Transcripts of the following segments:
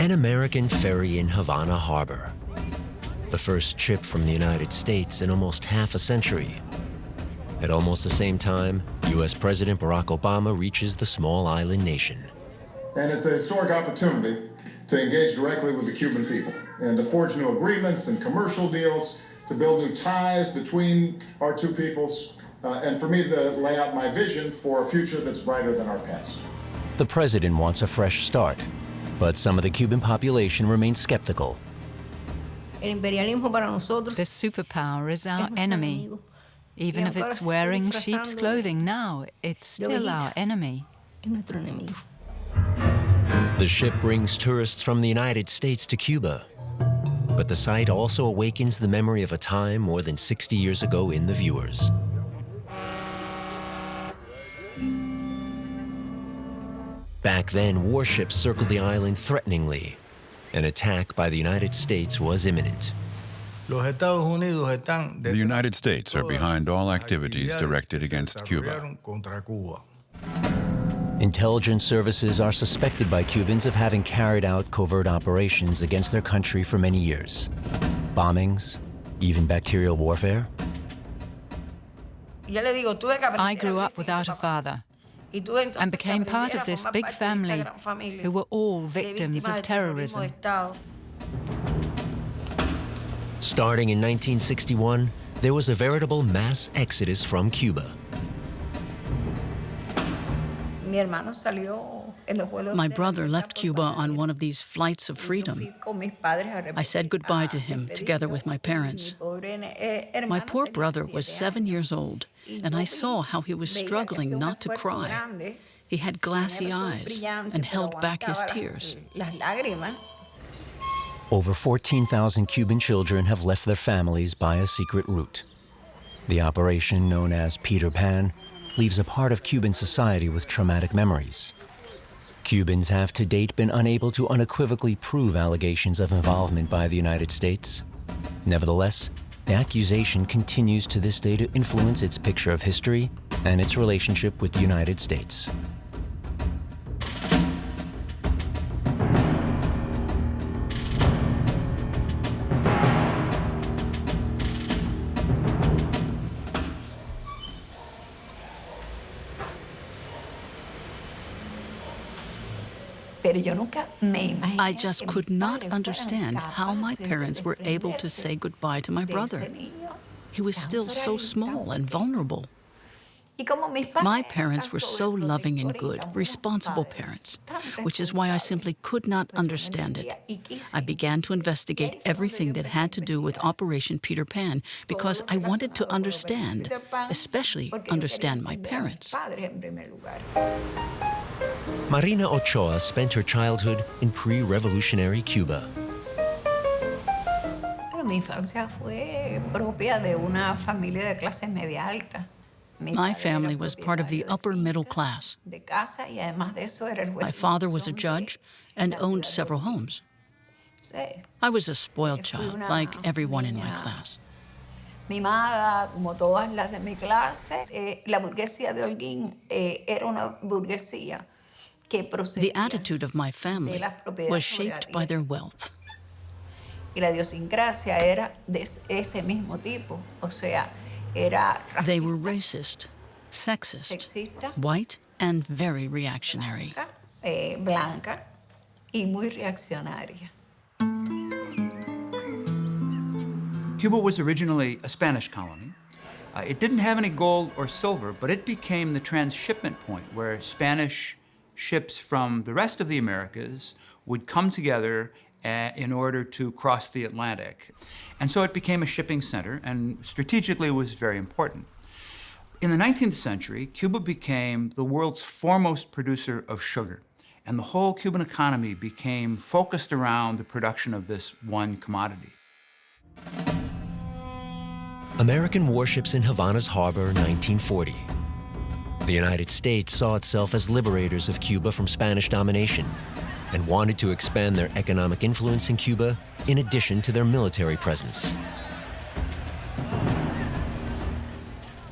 An American ferry in Havana Harbor. The first ship from the United States in almost half a century. At almost the same time, U.S. President Barack Obama reaches the small island nation. And it's a historic opportunity to engage directly with the Cuban people and to forge new agreements and commercial deals, to build new ties between our two peoples, and for me to lay out my vision for a future that's brighter than our past. The president wants a fresh start, but some of the Cuban population remains skeptical. The superpower is our enemy. Even if it's wearing sheep's clothing now, it's still our enemy. The ship brings tourists from the United States to Cuba, but the sight also awakens the memory of a time more than 60 years ago in the viewers. Back then, warships circled the island threateningly. An attack by the United States was imminent. The United States are behind all activities directed against Cuba. Intelligence services are suspected by Cubans of having carried out covert operations against their country for many years. Bombings, even bacterial warfare. I grew up without a father and became part of this big family who were all victims of terrorism. Starting in 1961, there was a veritable mass exodus from Cuba. My brother left Cuba on one of these flights of freedom. I said goodbye to him together with my parents. My poor brother was 7 years old, and I saw how he was struggling not to cry. He had glassy eyes and held back his tears. Over 14,000 Cuban children have left their families by a secret route. The operation, known as Peter Pan, leaves a part of Cuban society with traumatic memories. Cubans have to date been unable to unequivocally prove allegations of involvement by the United States. Nevertheless, the accusation continues to this day to influence its picture of history and its relationship with the United States. I just could not understand how my parents were able to say goodbye to my brother. He was still so small and vulnerable. My parents were so loving and good, responsible parents, which is why I simply could not understand it. I began to investigate everything that had to do with Operation Peter Pan because I wanted to understand, especially understand my parents. Marina Ochoa spent her childhood in pre-revolutionary Cuba. My family was part of the upper middle class. My father was a judge and owned several homes. I was a spoiled child, like everyone in my class. Mimada, como todas las de mi clase, la burguesía de Holguín era una burguesía que procedía. The attitude of my family was shaped by their wealth. Y la idiosincrasia era de ese mismo tipo, o sea, era racista. They were racist, sexist, white, and very reactionary. Blanca y muy reaccionaria. Cuba was originally a Spanish colony. It didn't have any gold or silver, but it became the transshipment point where Spanish ships from the rest of the Americas would come together in order to cross the Atlantic. And so it became a shipping center, and strategically was very important. In the 19th century, Cuba became the world's foremost producer of sugar, and the whole Cuban economy became focused around the production of this one commodity. American warships in Havana's harbor, 1940. The United States saw itself as liberators of Cuba from Spanish domination and wanted to expand their economic influence in Cuba in addition to their military presence.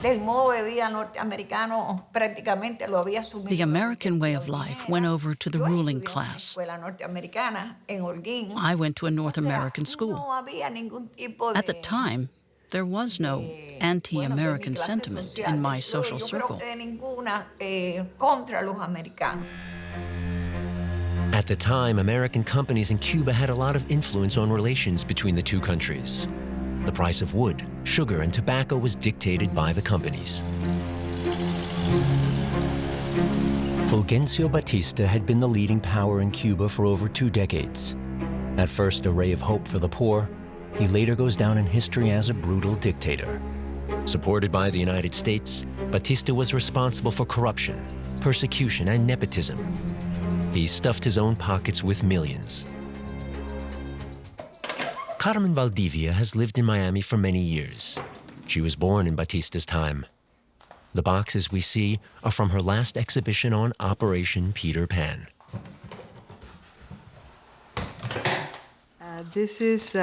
El modo de vida norteamericano prácticamente lo había asumido. The American way of life went over to the ruling class. I went to a North American school. At the time, there was no anti-American sentiment in my social circle. At the time, American companies in Cuba had a lot of influence on relations between the two countries. The price of wood, sugar, and tobacco was dictated by the companies. Fulgencio Batista had been the leading power in Cuba for over 2 decades. At first a ray of hope for the poor, he later goes down in history as a brutal dictator. Supported by the United States, Batista was responsible for corruption, persecution, and nepotism. He stuffed his own pockets with millions. Carmen Valdivia has lived in Miami for many years. She was born in Batista's time. The boxes we see are from her last exhibition on Operation Peter Pan. This is,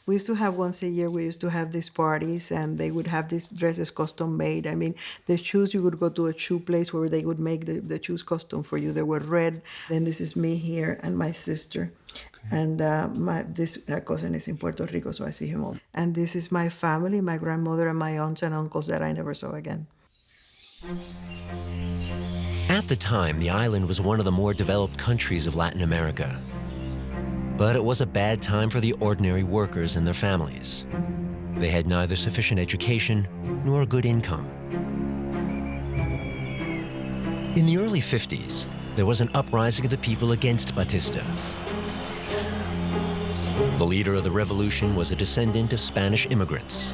we used to have once a year, we used to have these parties, and they would have these dresses custom made. I mean, the shoes, you would go to a shoe place where they would make the shoes custom for you. They were red. Then this is me here and my sister. Okay. And this cousin is in Puerto Rico, so I see him all. And this is my family, my grandmother and my aunts and uncles that I never saw again. At the time, the island was one of the more developed countries of Latin America. But it was a bad time for the ordinary workers and their families. They had neither sufficient education nor a good income. In the early 50s, there was an uprising of the people against Batista. The leader of the revolution was a descendant of Spanish immigrants,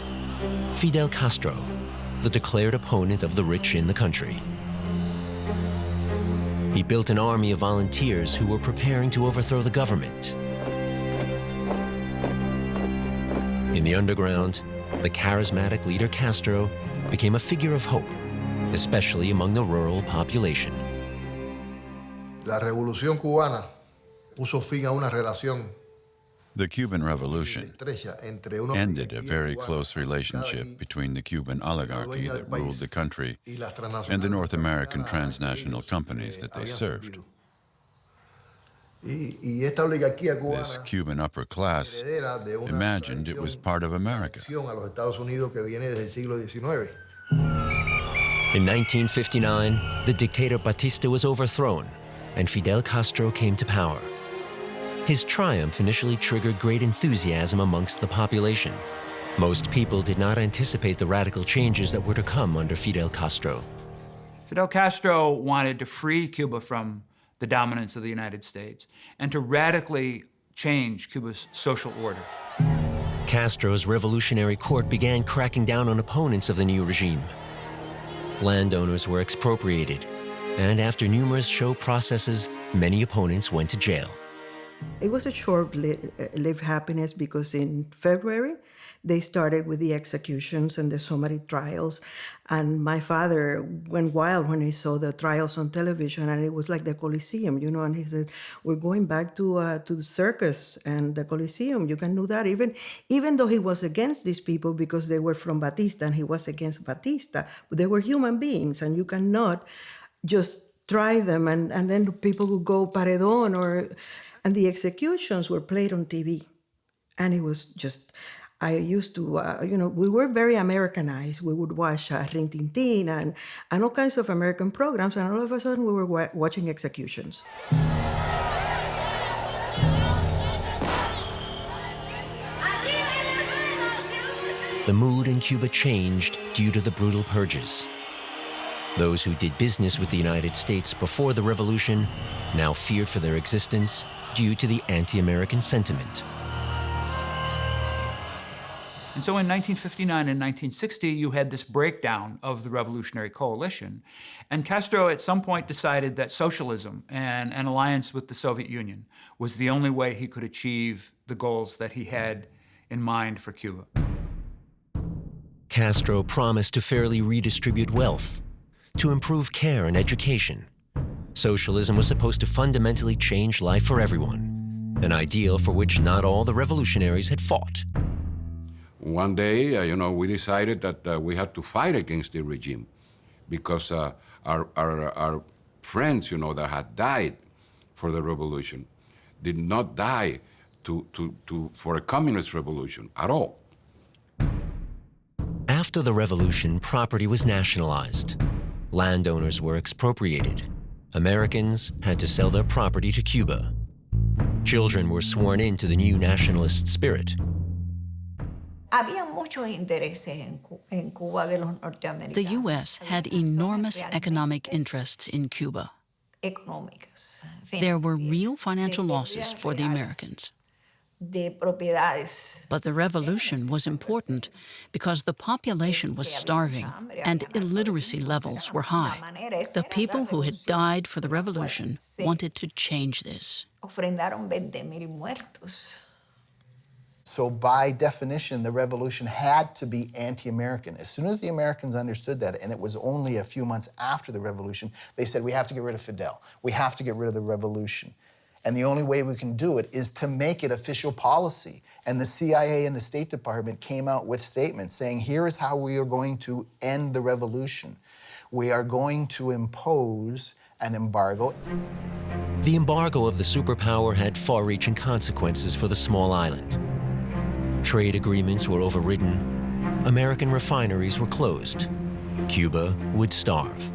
Fidel Castro, the declared opponent of the rich in the country. He built an army of volunteers who were preparing to overthrow the government. In the underground, the charismatic leader Castro became a figure of hope, especially among the rural population. La Revolución Cubana puso fin a una relación. The Cuban Revolution ended a very close relationship between the Cuban oligarchy that ruled the country and the North American transnational companies that they served. This Cuban upper class imagined it was part of America. In 1959, the dictator Batista was overthrown, and Fidel Castro came to power. His triumph initially triggered great enthusiasm amongst the population. Most people did not anticipate the radical changes that were to come under Fidel Castro. Fidel Castro wanted to free Cuba from the dominance of the United States and to radically change Cuba's social order. Castro's revolutionary court began cracking down on opponents of the new regime. Landowners were expropriated, and after numerous show processes, many opponents went to jail. It was a short-lived happiness because in February, they started with the executions and the summary trials. And my father went wild when he saw the trials on television, and it was like the Coliseum, you know, and he said, we're going back to the circus and the Coliseum. You can do that. Even though he was against these people because they were from Batista and he was against Batista, but they were human beings, and you cannot just try them and then people would go paredon and the executions were played on TV. And it was just, I used to, we were very Americanized. We would watch Rin Tin Tin and all kinds of American programs, and all of a sudden we were watching executions. The mood in Cuba changed due to the brutal purges. Those who did business with the United States before the revolution now feared for their existence due to the anti-American sentiment. And so in 1959 and 1960, you had this breakdown of the revolutionary coalition. And Castro at some point decided that socialism and an alliance with the Soviet Union was the only way he could achieve the goals that he had in mind for Cuba. Castro promised to fairly redistribute wealth, to improve care and education. Socialism was supposed to fundamentally change life for everyone, an ideal for which not all the revolutionaries had fought. One day, we decided that we had to fight against the regime because our friends, that had died for the revolution did not die for a communist revolution at all. After the revolution, property was nationalized. Landowners were expropriated. Americans had to sell their property to Cuba. Children were sworn into the new nationalist spirit. Había muchos intereses en Cuba de los norteamericanos. The U.S. had enormous economic interests in Cuba. Económicas, There were real financial losses for the Americans. de propiedades. But the revolution was important because the population was starving and illiteracy levels were high. The people who had died for the revolution wanted to change this. Ofrendaron 20,000 muertos. So by definition, the revolution had to be anti-American. As soon as the Americans understood that, and it was only a few months after the revolution, they said, we have to get rid of Fidel. We have to get rid of the revolution. And the only way we can do it is to make it official policy. And the CIA and the State Department came out with statements saying, here is how we are going to end the revolution. We are going to impose an embargo. The embargo of the superpower had far-reaching consequences for the small island. Trade agreements were overridden. American refineries were closed. Cuba would starve.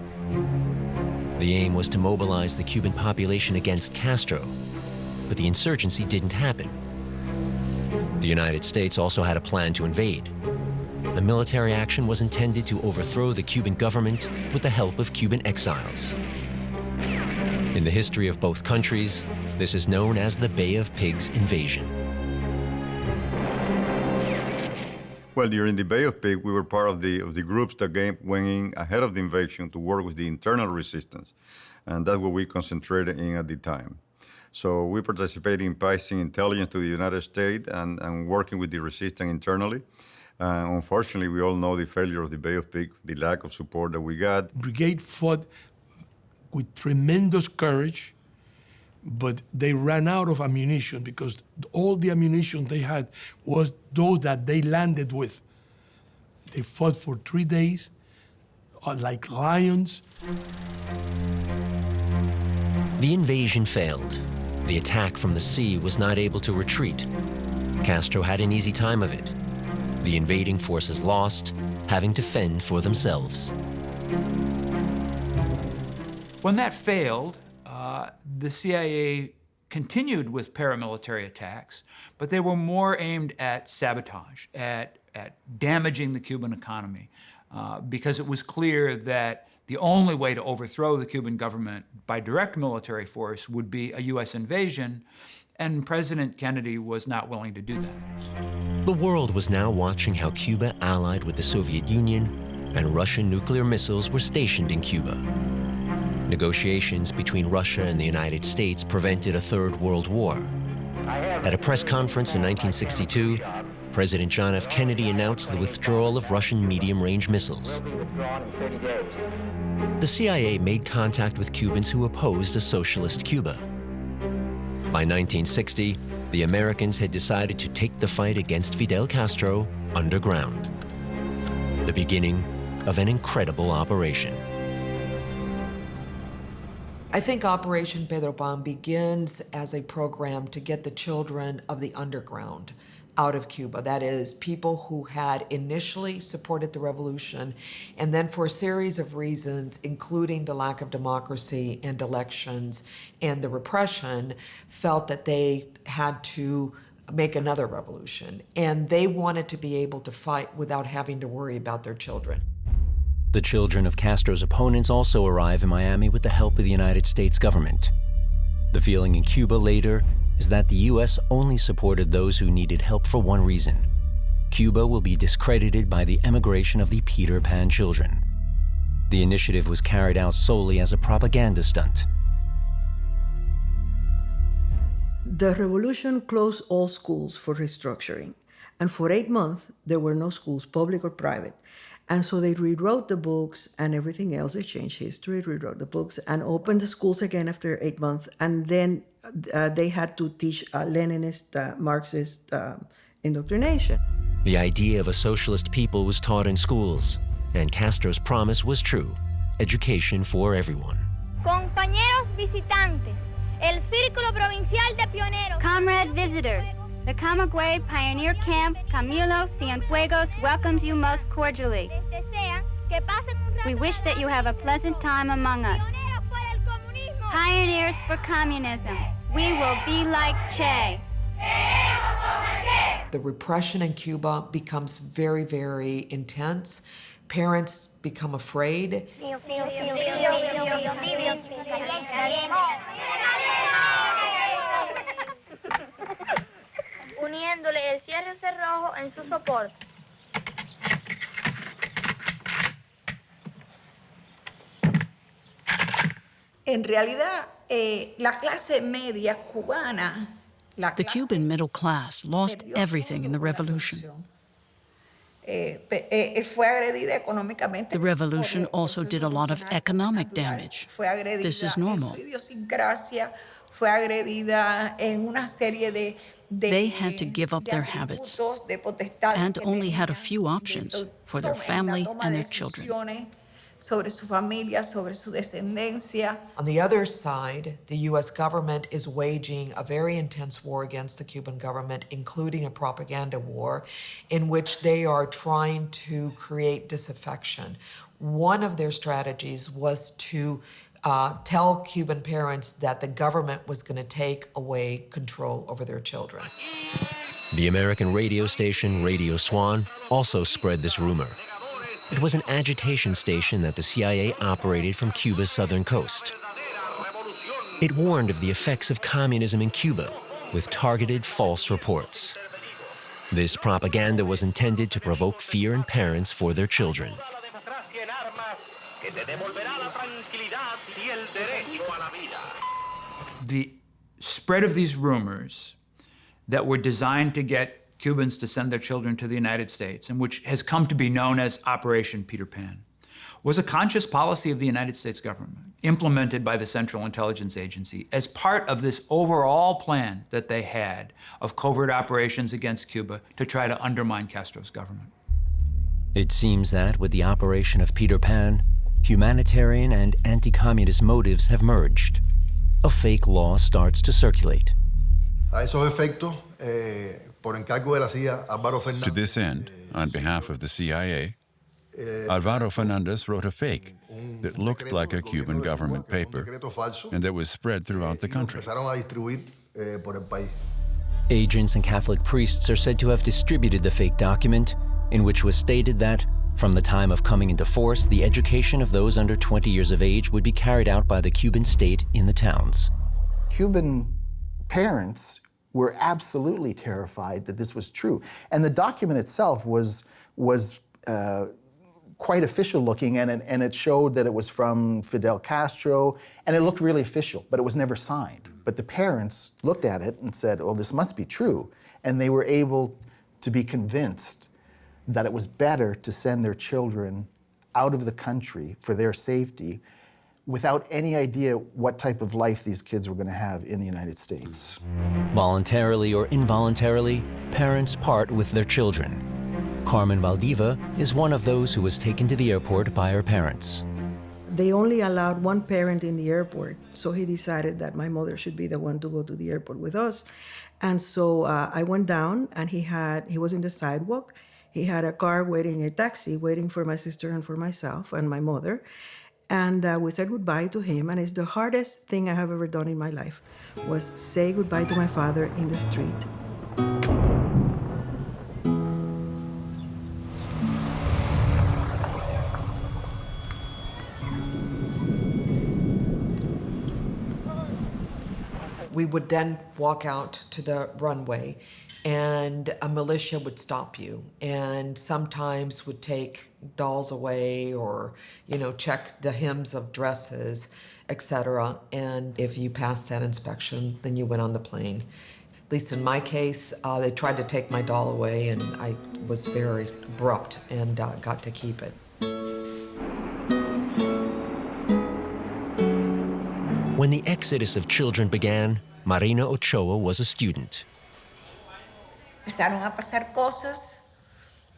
The aim was to mobilize the Cuban population against Castro, but the insurgency didn't happen. The United States also had a plan to invade. The military action was intended to overthrow the Cuban government with the help of Cuban exiles. In the history of both countries, this is known as the Bay of Pigs invasion. Well, during the Bay of Pigs, we were part of the groups that went in ahead of the invasion to work with the internal resistance, and that's what we concentrated in at the time. So we participated in passing intelligence to the United States and working with the resistance internally. Unfortunately, we all know the failure of the Bay of Pigs, the lack of support that we got. Brigade fought with tremendous courage, but they ran out of ammunition because all the ammunition they had was those that they landed with. They fought for 3 days like lions. The invasion failed. The attack from the sea was not able to retreat. Castro had an easy time of it. The invading forces lost, having to fend for themselves. When that failed, the CIA continued with paramilitary attacks, but they were more aimed at sabotage, at damaging the Cuban economy, because it was clear that the only way to overthrow the Cuban government by direct military force would be a U.S. invasion, and President Kennedy was not willing to do that. The world was now watching how Cuba allied with the Soviet Union, and Russian nuclear missiles were stationed in Cuba. Negotiations between Russia and the United States prevented a Third World War. At a press conference in 1962, President John F. Kennedy announced the withdrawal of Russian medium-range missiles. The CIA made contact with Cubans who opposed a socialist Cuba. By 1960, the Americans had decided to take the fight against Fidel Castro underground. The beginning of an incredible operation. I think Operation Pedro Pan begins as a program to get the children of the underground out of Cuba. That is, people who had initially supported the revolution and then for a series of reasons, including the lack of democracy and elections and the repression, felt that they had to make another revolution. And they wanted to be able to fight without having to worry about their children. The children of Castro's opponents also arrive in Miami with the help of the United States government. The feeling in Cuba later is that the U.S. only supported those who needed help for one reason. Cuba will be discredited by the emigration of the Peter Pan children. The initiative was carried out solely as a propaganda stunt. The revolution closed all schools for restructuring. And for 8 months, there were no schools, public or private. And so they rewrote the books and everything else. They changed history, rewrote the books, and opened the schools again after 8 months. And then they had to teach Leninist, Marxist indoctrination. The idea of a socialist people was taught in schools, and Castro's promise was true: education for everyone. Compañeros visitantes, el Círculo Provincial de Pioneros. Comrade visitors, the Camagüey Pioneer Camp Camilo Cienfuegos welcomes you most cordially. We wish that you have a pleasant time among us. Pioneers for communism. We will be like Che. The repression in Cuba becomes very, very intense. Parents become afraid. Uniéndole el cierre cerrojo en su soporte. En realidad, la clase media cubana, The Cuban middle class lost everything in the revolution. fue agredida económicamente. The revolution also did a lot of economic damage. Fue agredida This is normal. en su idiosincrasia, fue agredida en una serie de They had to give up their habits and only had a few options for their family and their children. Sobre su familia, sobre su descendencia. On the other side, the U.S. government is waging a very intense war against the Cuban government, including a propaganda war, in which they are trying to create disaffection. One of their strategies was to tell Cuban parents that the government was going to take away control over their children. The American radio station Radio Swan also spread this rumor. It was an agitation station that the CIA operated from Cuba's southern coast. It warned of the effects of communism in Cuba with targeted false reports. This propaganda was intended to provoke fear in parents for their children. The spread of these rumors that were designed to get Cubans to send their children to the United States, and which has come to be known as Operation Peter Pan, was a conscious policy of the United States government, implemented by the Central Intelligence Agency as part of this overall plan that they had of covert operations against Cuba to try to undermine Castro's government. It seems that with the operation of Peter Pan, humanitarian and anti-communist motives have merged. A fake law starts to circulate. A esos efectos, por encargo de la CIA, Álvaro Fernández. To this end, on behalf of the CIA, Álvaro Fernández wrote a fake that looked like a Cuban government paper and that was spread throughout the country. Agents and Catholic priests are said to have distributed the fake document, in which was stated that, from the time of coming into force, the education of those under 20 years of age would be carried out by the Cuban state in the towns. Cuban parents were absolutely terrified that this was true. And the document itself was quite official looking, and it showed that it was from Fidel Castro, and it looked really official, but it was never signed. But the parents looked at it and said, well, this must be true. And they were able to be convinced that it was better to send their children out of the country for their safety without any idea what type of life these kids were going to have in the United States. Voluntarily or involuntarily, parents part with their children. Carmen Valdiva is one of those who was taken to the airport by her parents. They only allowed one parent in the airport, so he decided that my mother should be the one to go to the airport with us. And so I went down, and he was in the sidewalk. He had a car waiting, a taxi waiting for my sister and for myself and my mother. And we said goodbye to him, and it's the hardest thing I have ever done in my life, was say goodbye to my father in the street. We would then walk out to the runway, and a militia would stop you, and sometimes would take dolls away or, check the hems of dresses, etc. And if you passed that inspection, then you went on the plane. At least in my case, they tried to take my doll away, and I was very abrupt and got to keep it. When the exodus of children began, Marina Ochoa was a student. Empezaron a pasar cosas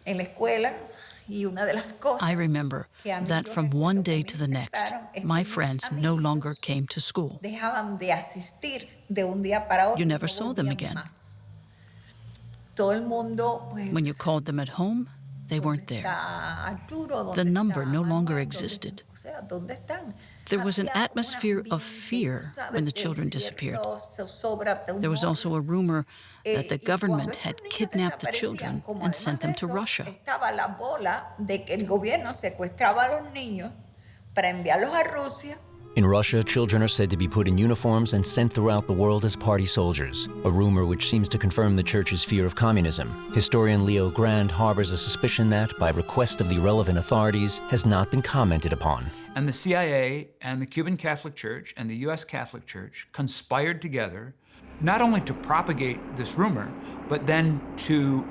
en la escuela. I remember that from one day to the next, my friends no longer came to school. You never saw them again. When you called them at home, they weren't there. The number no longer existed. There was an atmosphere of fear when the children disappeared. There was also a rumor that the government had kidnapped the children and sent them to Russia. In Russia, children are said to be put in uniforms and sent throughout the world as party soldiers, a rumor which seems to confirm the Church's fear of communism. Historian Leo Grand harbors a suspicion that, by request of the relevant authorities, has not been commented upon. And the CIA and the Cuban Catholic Church and the US Catholic Church conspired together not only to propagate this rumor, but then to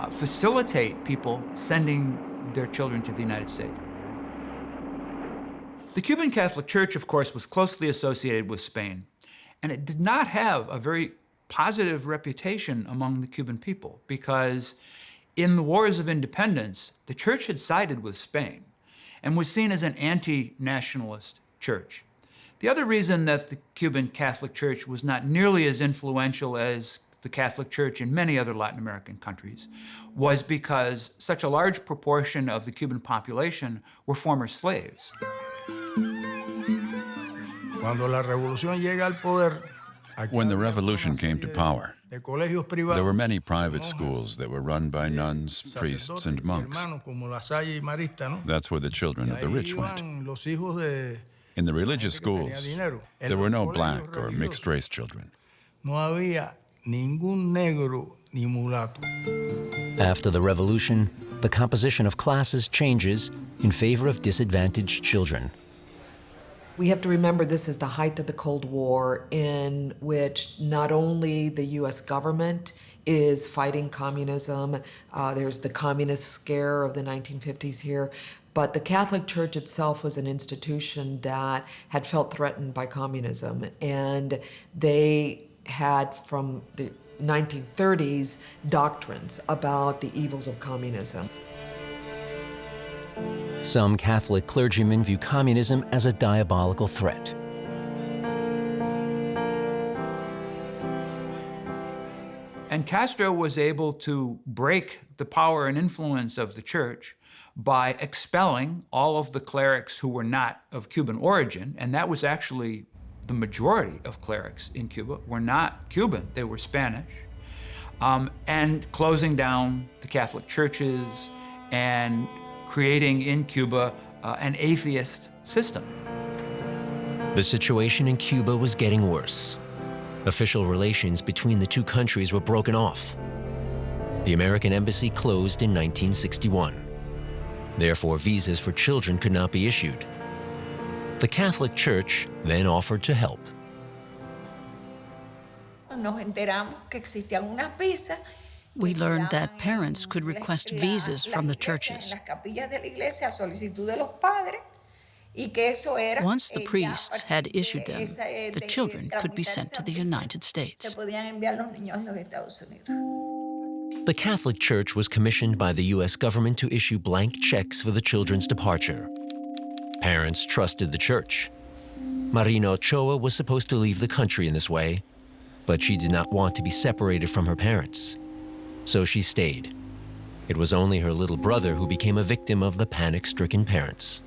facilitate people sending their children to the United States. The Cuban Catholic Church, of course, was closely associated with Spain, and it did not have a very positive reputation among the Cuban people because in the wars of independence, the church had sided with Spain and was seen as an anti-nationalist church. The other reason that the Cuban Catholic Church was not nearly as influential as the Catholic Church in many other Latin American countries was because such a large proportion of the Cuban population were former slaves. When the revolution came to power, there were many private schools that were run by nuns, priests, and monks. That's where the children of the rich went. In the religious schools, there were no black or mixed-race children. After the revolution, the composition of classes changes in favor of disadvantaged children. We have to remember this is the height of the Cold War, in which not only the US government is fighting communism, there's the communist scare of the 1950s here, but the Catholic Church itself was an institution that had felt threatened by communism, and they had, from the 1930s, doctrines about the evils of communism. Some Catholic clergymen view communism as a diabolical threat. And Castro was able to break the power and influence of the church by expelling all of the clerics who were not of Cuban origin, and that was actually the majority of clerics in Cuba were not Cuban, they were Spanish, and closing down the Catholic churches and creating in Cuba an atheist system. The situation in Cuba was getting worse. Official relations between the two countries were broken off. The American embassy closed in 1961. Therefore, visas for children could not be issued. The Catholic Church then offered to help. We learned that parents could request visas from the churches. Once the priests had issued them, the children could be sent to the United States. The Catholic Church was commissioned by the U.S. government to issue blank checks for the children's departure. Parents trusted the church. Marina Ochoa was supposed to leave the country in this way, but she did not want to be separated from her parents. So she stayed. It was only her little brother who became a victim of the panic-stricken parents.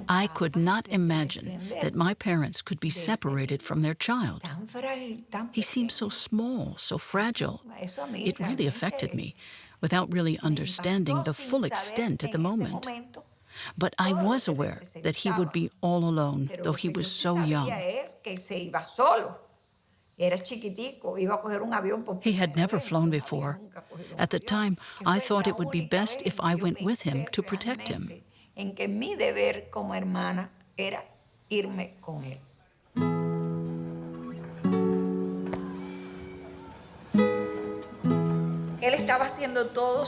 I could not imagine that my parents could be separated from their child. He seemed so small, so fragile. It really affected me, without really understanding the full extent at the moment. But I was aware that he would be all alone, though he was so young. He had never flown before. At the time, I thought it would be best if I went with him to protect him.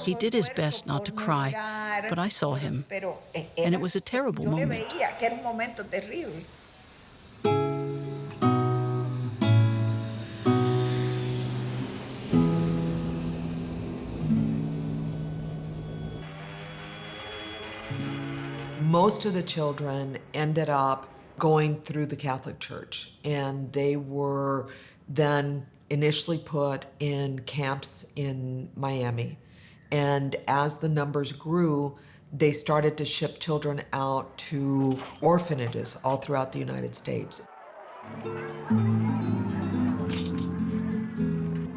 He did his best not to cry, but I saw him, and it was a terrible moment. Most of the children ended up going through the Catholic Church, and they were then initially put in camps in Miami. And as the numbers grew, they started to ship children out to orphanages all throughout the United States.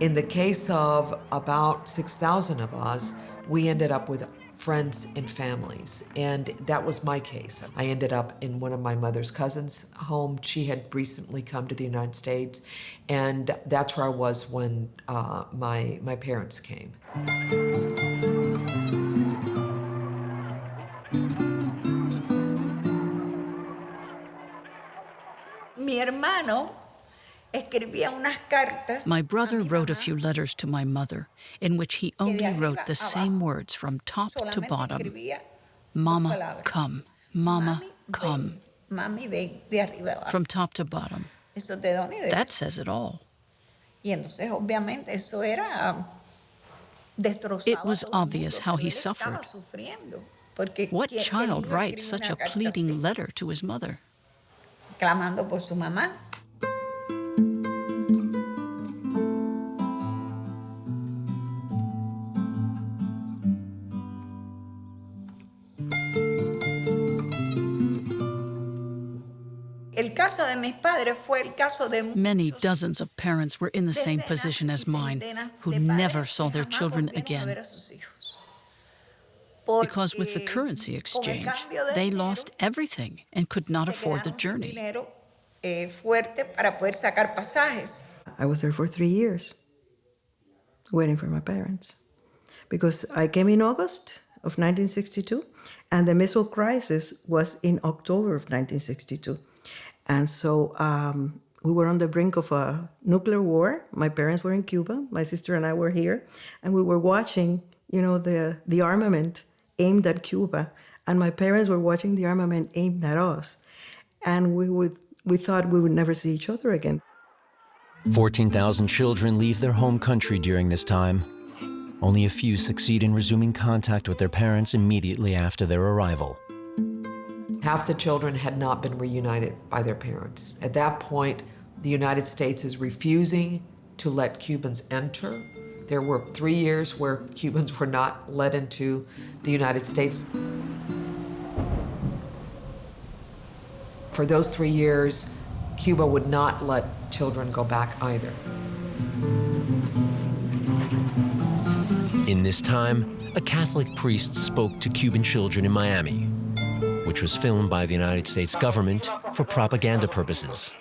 In the case of about 6,000 of us, we ended up with friends and families, and that was my case. I ended up in one of my mother's cousins' home. She had recently come to the United States, and that's where I was when my parents came. My brother wrote a few letters to my mother in which he only wrote the same words from top to bottom. Mama, come. Mama, come. From top to bottom. That says it all. It was obvious how he suffered. What child writes such a pleading letter to his mother? Clamando por su mamá. Many dozens of parents were in the same position as mine, who never saw their children again. Because with the currency exchange, they lost everything and could not afford the journey. I was there for 3 years, waiting for my parents. Because I came in August of 1962, and the missile crisis was in October of 1962. And so we were on the brink of a nuclear war. My parents were in Cuba, my sister and I were here, and we were watching, the armament aimed at Cuba, and my parents were watching the armament aimed at us. And we thought we would never see each other again. 14,000 children leave their home country during this time. Only a few succeed in resuming contact with their parents immediately after their arrival. Half the children had not been reunited by their parents. At that point, the United States is refusing to let Cubans enter. There were 3 years where Cubans were not let into the United States. For those 3 years, Cuba would not let children go back either. In this time, a Catholic priest spoke to Cuban children in Miami, which was filmed by the United States government for propaganda purposes.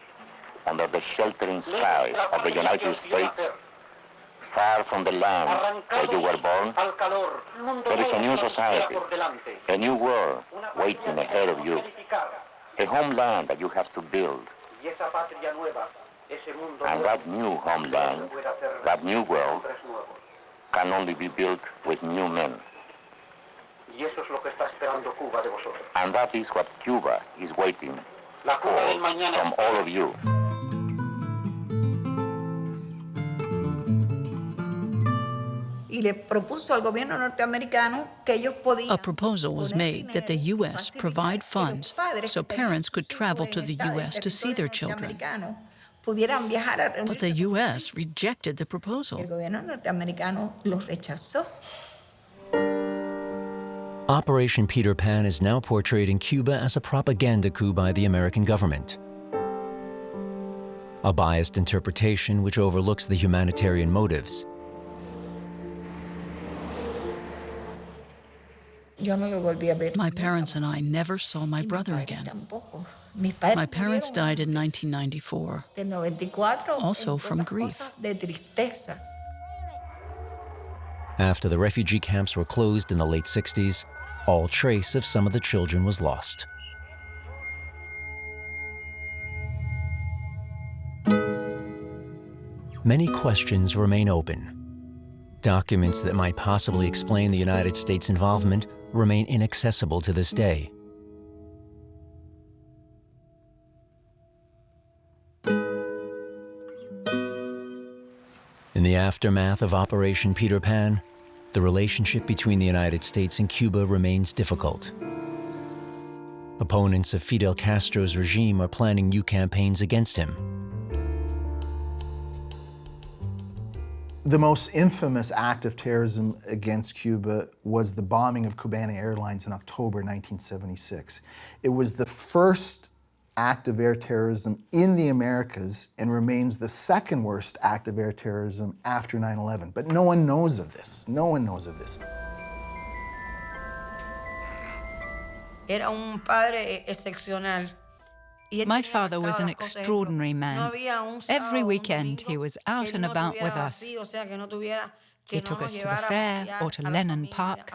Under the sheltering skies of the United States, far from the land where you were born, there is a new society, a new world waiting ahead of you, a homeland that you have to build. And that new homeland, that new world, can only be built with new men. And that is what Cuba is waiting for from all of you. A proposal was made that the U.S. provide funds so parents could travel to the U.S. to see their children. But the U.S. rejected the proposal. Operation Peter Pan is now portrayed in Cuba as a propaganda coup by the American government. A biased interpretation which overlooks the humanitarian motives. My parents and I never saw my brother again. My parents died in 1994, also from grief. After the refugee camps were closed in the late 60s, all trace of some of the children was lost. Many questions remain open. Documents that might possibly explain the United States' involvement remain inaccessible to this day. In the aftermath of Operation Peter Pan, the relationship between the United States and Cuba remains difficult. Opponents of Fidel Castro's regime are planning new campaigns against him. The most infamous act of terrorism against Cuba was the bombing of Cubana Airlines in October 1976. It was the first act of air terrorism in the Americas and remains the second worst act of air terrorism after 9/11. But no one knows of this. No one knows of this. My father was an extraordinary man. Every weekend he was out and about with us. He took us to the fair or to Lennon Park.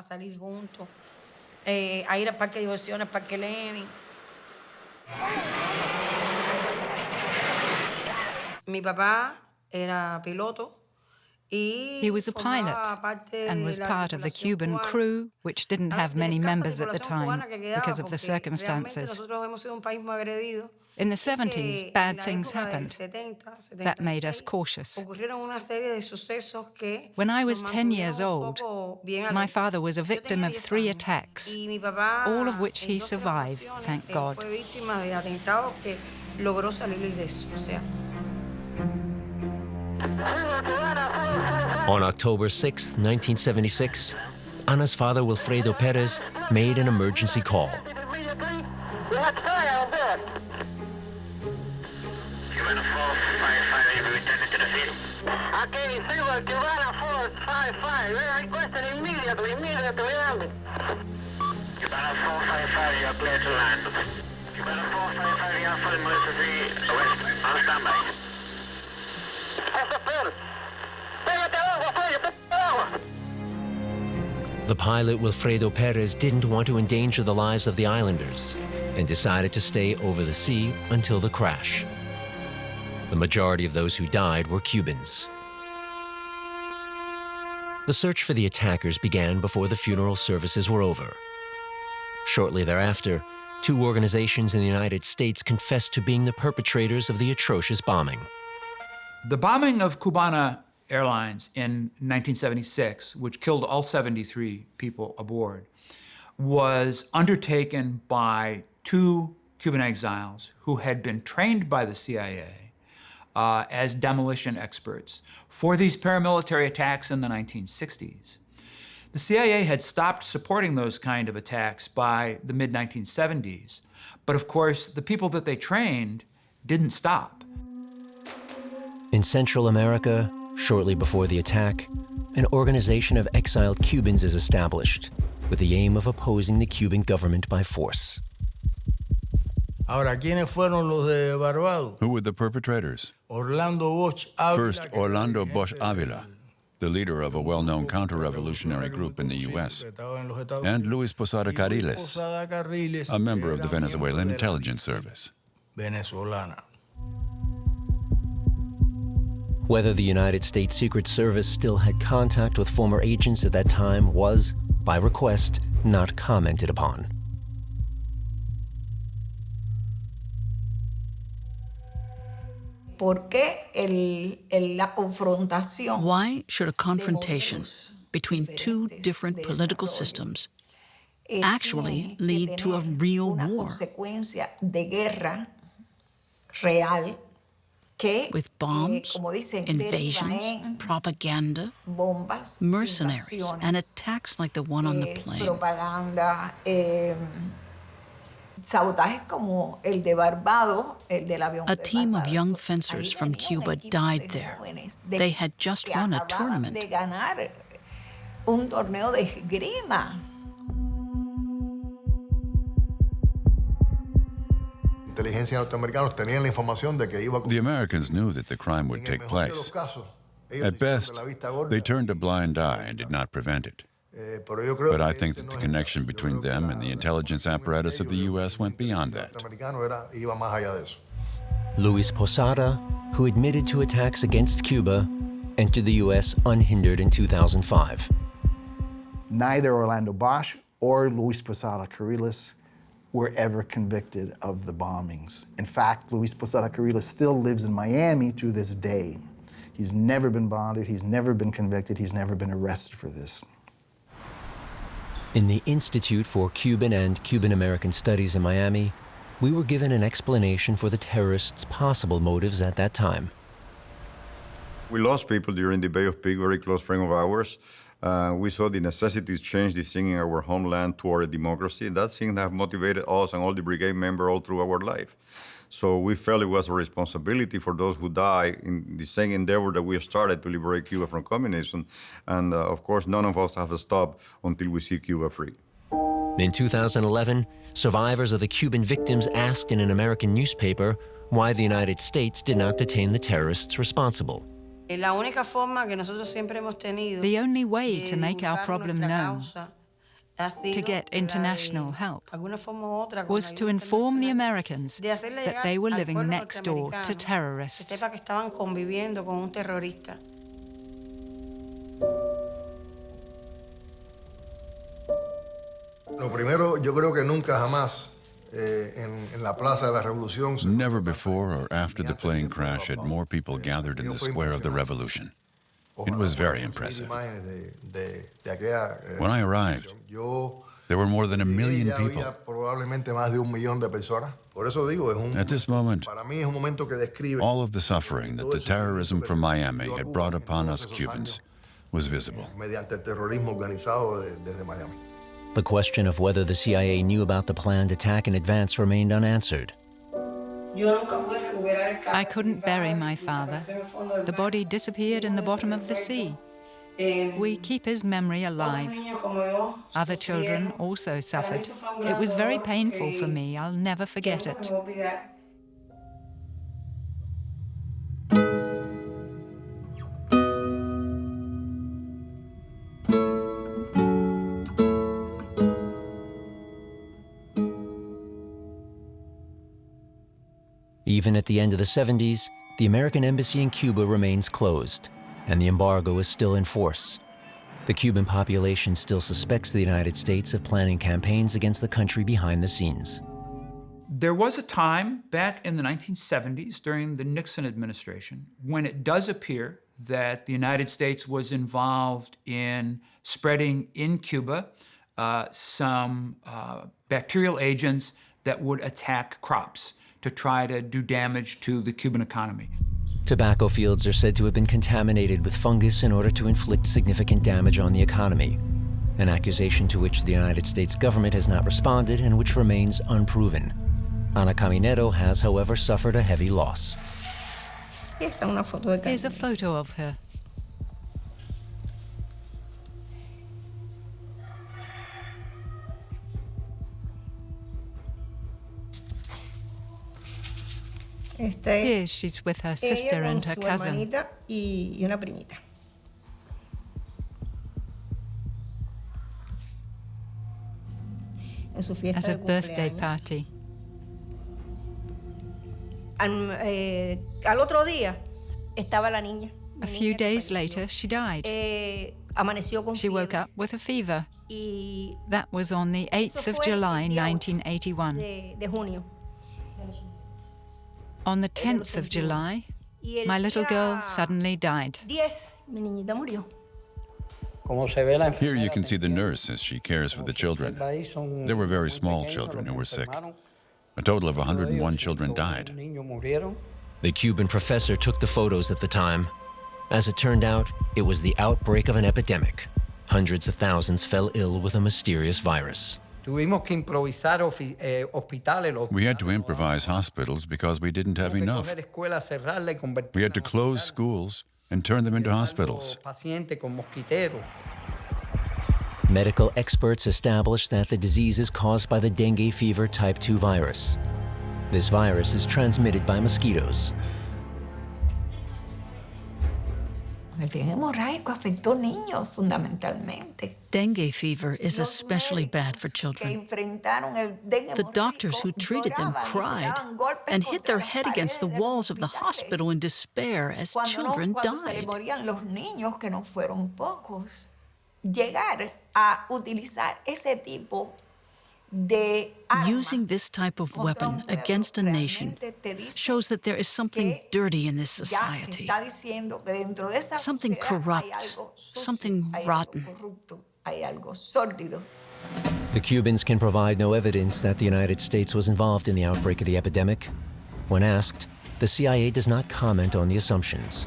He was a pilot and was part of the Cuban crew, which didn't have many members at the time because of the circumstances. In the 70s, bad things happened. That made us cautious. When I was 10 years old, my father was a victim of 3 attacks, all of which he survived, thank God. On October 6, 1976, Ana's father, Wilfredo Perez, made an emergency call. The pilot, Wilfredo Perez, didn't want to endanger the lives of the islanders and decided to stay over the sea until the crash. The majority of those who died were Cubans. The search for the attackers began before the funeral services were over. Shortly thereafter, 2 organizations in the United States confessed to being the perpetrators of the atrocious bombing. The bombing of Cubana Airlines in 1976, which killed all 73 people aboard, was undertaken by 2 Cuban exiles who had been trained by the CIA as demolition experts for these paramilitary attacks in the 1960s. The CIA had stopped supporting those kind of attacks by the mid-1970s, but of course, the people that they trained didn't stop. In Central America, shortly before the attack, an organization of exiled Cubans is established with the aim of opposing the Cuban government by force. Who were the perpetrators? First, Orlando Bosch Avila, the leader of a well-known counter-revolutionary group in the U.S., and Luis Posada Carriles, a member of the Venezuelan intelligence service. Whether the United States Secret Service still had contact with former agents at that time was, by request, not commented upon. Why should a confrontation between 2 different political systems actually lead to a real war? With bombs, invasions, propaganda, mercenaries, and attacks like the one on the plane. A team of young fencers from Cuba died there. They had just won a tournament. The Americans knew that the crime would take place. At best, they turned a blind eye and did not prevent it. But I think that the connection between them and the intelligence apparatus of the U.S. went beyond that. Luis Posada, who admitted to attacks against Cuba, entered the U.S. unhindered in 2005. Neither Orlando Bosch or Luis Posada Carriles were ever convicted of the bombings. In fact, Luis Posada Carriles still lives in Miami to this day. He's never been bothered, he's never been convicted, he's never been arrested for this. In the Institute for Cuban and Cuban American Studies in Miami, we were given an explanation for the terrorists' possible motives at that time. We lost people during the Bay of Pigs, very close friend of ours. We saw the necessities change the thing in our homeland toward a democracy. That thing have motivated us and all the brigade members all through our life. So we felt it was a responsibility for those who died in the same endeavor that we started to liberate Cuba from communism. And of course, none of us have stopped until we see Cuba free. In 2011, survivors of the Cuban victims asked in an American newspaper why the United States did not detain the terrorists responsible. The only way to make our problem known, to get international help, was to inform the Americans that they were living next door to terrorists. Lo primero, yo creo que nunca jamás en la Plaza de la Revolución. Never before or after the plane crash had more people gathered in the square of the revolution. It was very impressive. When I arrived, there were more than 1 million people. At this moment, all of the suffering that the terrorism from Miami had brought upon us Cubans was visible. The question of whether the CIA knew about the planned attack in advance remained unanswered. I couldn't bury my father. The body disappeared in the bottom of the sea. We keep his memory alive. Other children also suffered. It was very painful for me. I'll never forget it. Even at the end of the 70s, the American embassy in Cuba remains closed, and the embargo is still in force. The Cuban population still suspects the United States of planning campaigns against the country behind the scenes. There was a time back in the 1970s during the Nixon administration when it does appear that the United States was involved in spreading in Cuba some bacterial agents that would attack crops to try to do damage to the Cuban economy. Tobacco fields are said to have been contaminated with fungus in order to inflict significant damage on the economy, an accusation to which the United States government has not responded and which remains unproven. Ana has, however, suffered a heavy loss. Here's a photo of her. Here she's with her sister and her cousin. At a birthday party. A few days later, she died. She woke up with a fever. That was on the 8th of July, 1981. On the 10th of July, my little girl suddenly died. Here you can see the nurse as she cares for the children. There were very small children who were sick. A total of 101 children died. The Cuban professor took the photos at the time. As it turned out, it was the outbreak of an epidemic. Hundreds of thousands fell ill with a mysterious virus. We had to improvise hospitals because we didn't have enough. We had to close schools and turn them into hospitals. Medical experts established that the disease is caused by the dengue fever type 2 virus. This virus is transmitted by mosquitoes. Dengue fever is especially bad for children. The doctors who treated them cried and hit their head against the walls of the hospital in despair as children died. Using this type of weapon against a nation shows that there is something dirty in this society, something corrupt, something rotten. The Cubans can provide no evidence that the United States was involved in the outbreak of the epidemic. When asked, the CIA does not comment on the assumptions.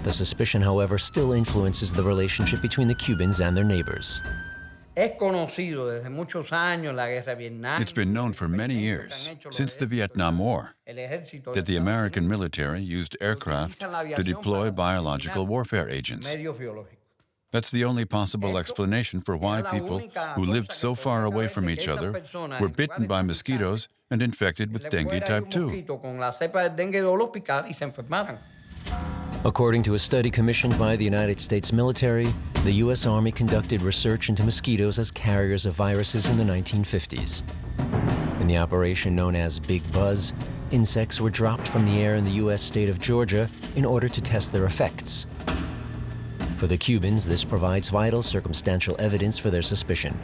The suspicion, however, still influences the relationship between the Cubans and their neighbors. It's been known for many years, since the Vietnam War, that the American military used aircraft to deploy biological warfare agents. That's the only possible explanation for why people who lived so far away from each other were bitten by mosquitoes and infected with dengue type 2. According to a study commissioned by the United States military, the U.S. Army conducted research into mosquitoes as carriers of viruses in the 1950s. In the operation known as Big Buzz, insects were dropped from the air in the U.S. state of Georgia in order to test their effects. For the Cubans, this provides vital circumstantial evidence for their suspicion.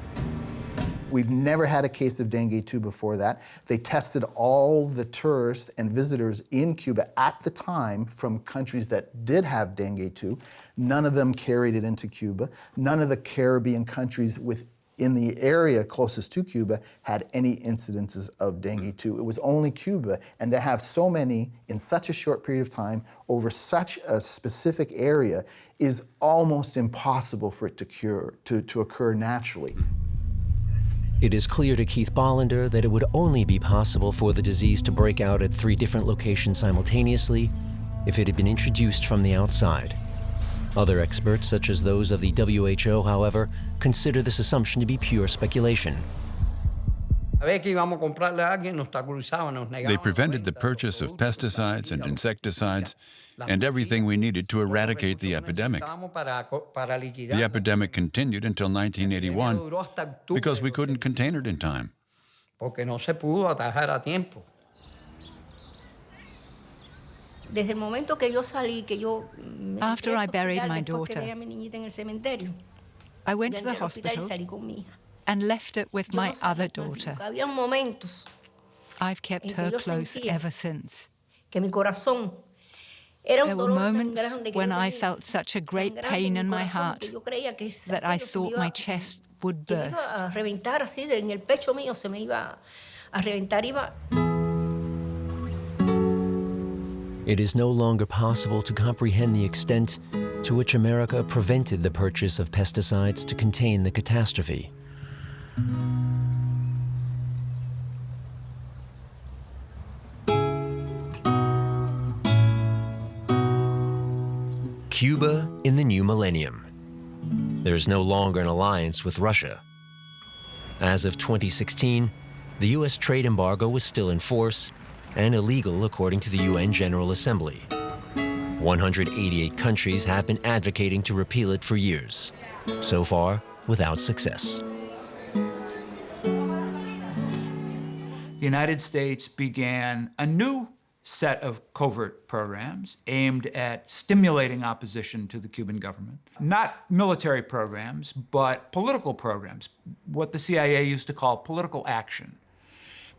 We've never had a case of dengue 2 before that. They tested all the tourists and visitors in Cuba at the time from countries that did have dengue 2. None of them carried it into Cuba. None of the Caribbean countries within the area closest to Cuba had any incidences of dengue 2. It was only Cuba, and to have so many in such a short period of time over such a specific area is almost impossible for it to occur naturally. It is clear to Keith Bollender that it would only be possible for the disease to break out at 3 different locations simultaneously if it had been introduced from the outside. Other experts, such as those of the WHO, however, consider this assumption to be pure speculation. They prevented the purchase of pesticides and insecticides and everything we needed to eradicate the epidemic. The epidemic continued until 1981 because we couldn't contain it in time. After I buried my daughter, I went to the hospital and left it with my other daughter. I've kept her close ever since. There were moments when I felt such a great pain in my heart that I thought my chest would burst. It is no longer possible to comprehend the extent to which America prevented the purchase of pesticides to contain the catastrophe. Cuba in the new millennium. There's no longer an alliance with Russia. As of 2016, the U.S. trade embargo was still in force and illegal according to the UN General Assembly. 188 countries have been advocating to repeal it for years, so far without success. The United States began a new set of covert programs aimed at stimulating opposition to the Cuban government. Not military programs, but political programs, what the CIA used to call political action.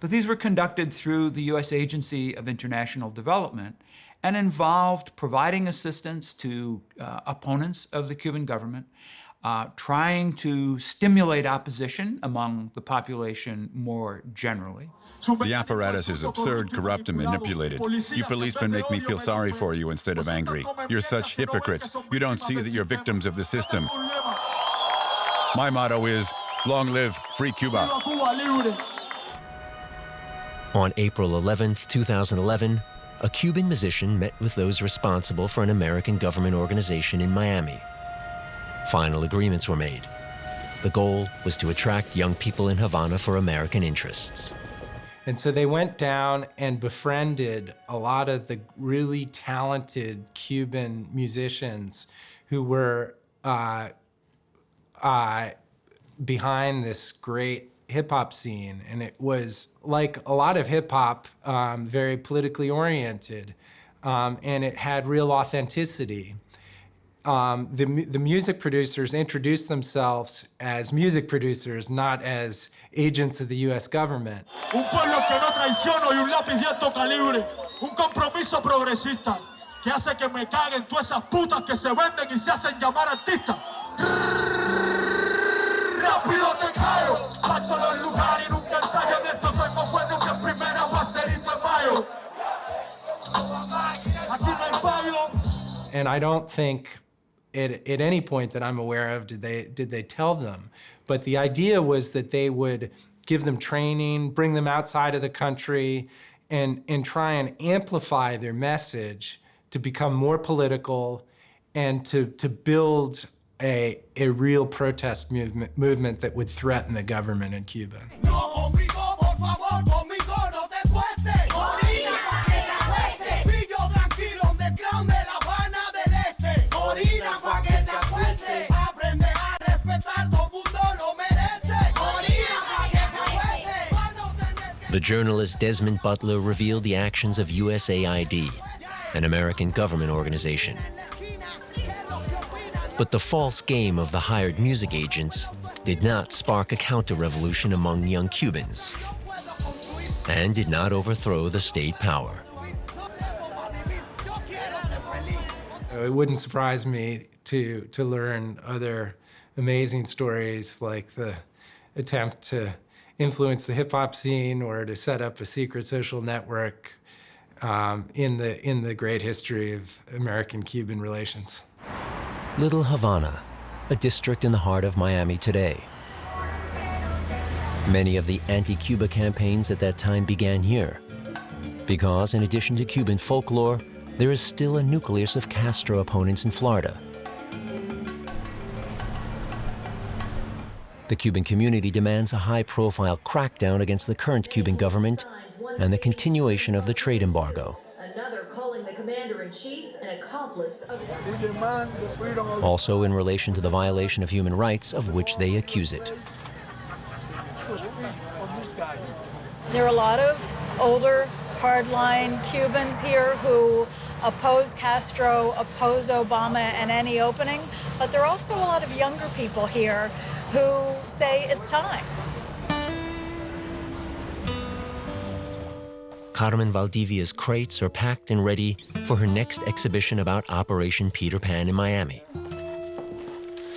But these were conducted through the U.S. Agency of International Development and involved providing assistance to opponents of the Cuban government, trying to stimulate opposition among the population more generally. The apparatus is absurd, corrupt, and manipulated. You policemen make me feel sorry for you instead of angry. You're such hypocrites. You don't see that you're victims of the system. My motto is, long live free Cuba. On April 11, 2011, a Cuban musician met with those responsible for an American government organization in Miami. Final agreements were made. The goal was to attract young people in Havana for American interests. And so they went down and befriended a lot of the really talented Cuban musicians who were behind this great hip-hop scene. And it was like a lot of hip-hop, very politically oriented, and it had real authenticity. The music producers introduced themselves as music producers, not as agents of the U.S. government. Un pueblo que no traiciono y un lápiz de alto calibre, un compromiso progresista que hace que me caguen todas esas putas que se venden y se hacen llamar artistas. rápido te caigo. Salto los lugares y nunca ensayo de esto. Soy más bueno que en primera aguacerito en mayo. Aquí no hay fallo. And I don't think at any point that I'm aware of did they tell them. But the idea was that they would give them training, bring them outside of the country, and try and amplify their message to become more political and to build a real protest movement that would threaten the government in Cuba. The journalist Desmond Butler revealed the actions of USAID, an American government organization. But the false game of the hired music agents did not spark a counter-revolution among young Cubans and did not overthrow the state power. It wouldn't surprise me to learn other amazing stories like the attempt to influence the hip-hop scene or to set up a secret social network in the great history of American-Cuban relations. Little Havana, a district in the heart of Miami today. Many of the anti-Cuba campaigns at that time began here, because in addition to Cuban folklore, there is still a nucleus of Castro opponents in Florida. The Cuban community demands a high-profile crackdown against the current Cuban government and the continuation of the trade embargo. Another calling the commander-in-chief an accomplice of... Also in relation to the violation of human rights of which they accuse it. There are a lot of older, hardline Cubans here who oppose Castro, oppose Obama and any opening, but there are also a lot of younger people here who say it's time. Carmen Valdivia's crates are packed and ready for her next exhibition about Operation Peter Pan in Miami.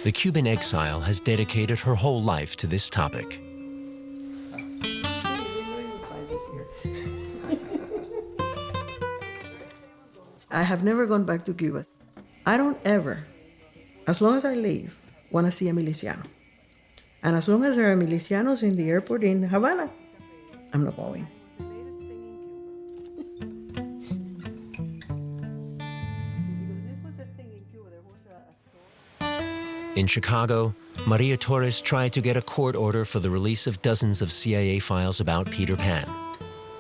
The Cuban exile has dedicated her whole life to this topic. I have never gone back to Cuba. I don't ever, as long as I live, want to see a miliciano. And as long as there are milicianos in the airport in Havana, I'm not going. In Chicago, Maria Torres tried to get a court order for the release of dozens of CIA files about Peter Pan,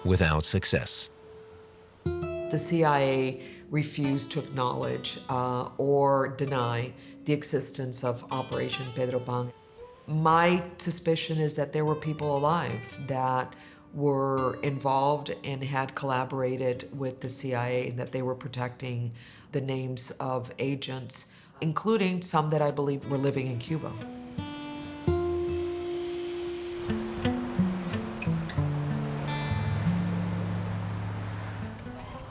without success. The CIA refused to acknowledge or deny the existence of Operation Pedro Pan. My suspicion is that there were people alive that were involved and had collaborated with the CIA, and that they were protecting the names of agents, including some that I believe were living in Cuba.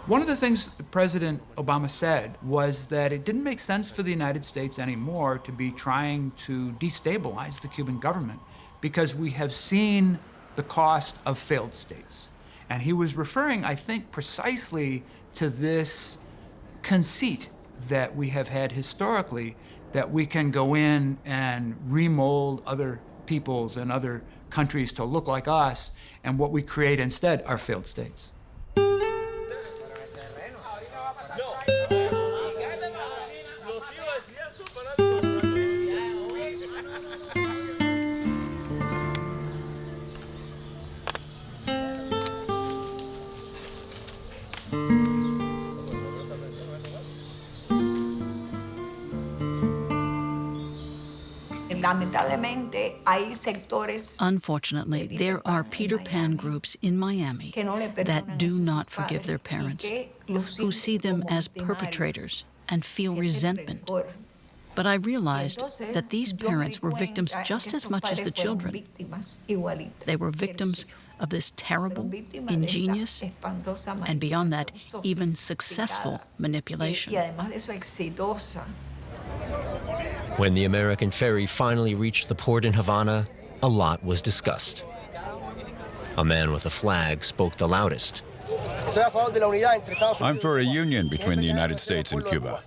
One of the things President Obama said was that it didn't make sense for the United States anymore to be trying to destabilize the Cuban government because we have seen the cost of failed states. And he was referring, I think, precisely to this conceit that we have had historically, that we can go in and remold other peoples and other countries to look like us, and what we create instead are failed states. Unfortunately, there are Peter Pan groups in Miami that do not forgive their parents, who see them as perpetrators and feel resentment. But I realized that these parents were victims just as much as the children. They were victims of this terrible, ingenious, and beyond that, even successful manipulation. When the American ferry finally reached the port in Havana, a lot was discussed. A man with a flag spoke the loudest. I'm for a union between the United States and Cuba.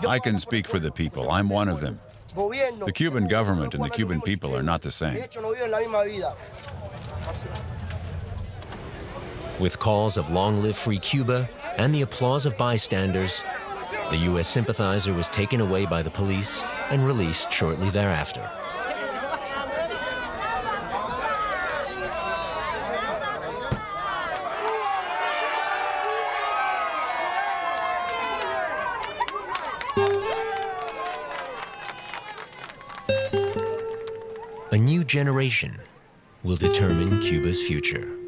I can speak for the people. I'm one of them. The Cuban government and the Cuban people are not the same. With calls of long live free Cuba and the applause of bystanders, the U.S. sympathizer was taken away by the police and released shortly thereafter. A new generation will determine Cuba's future.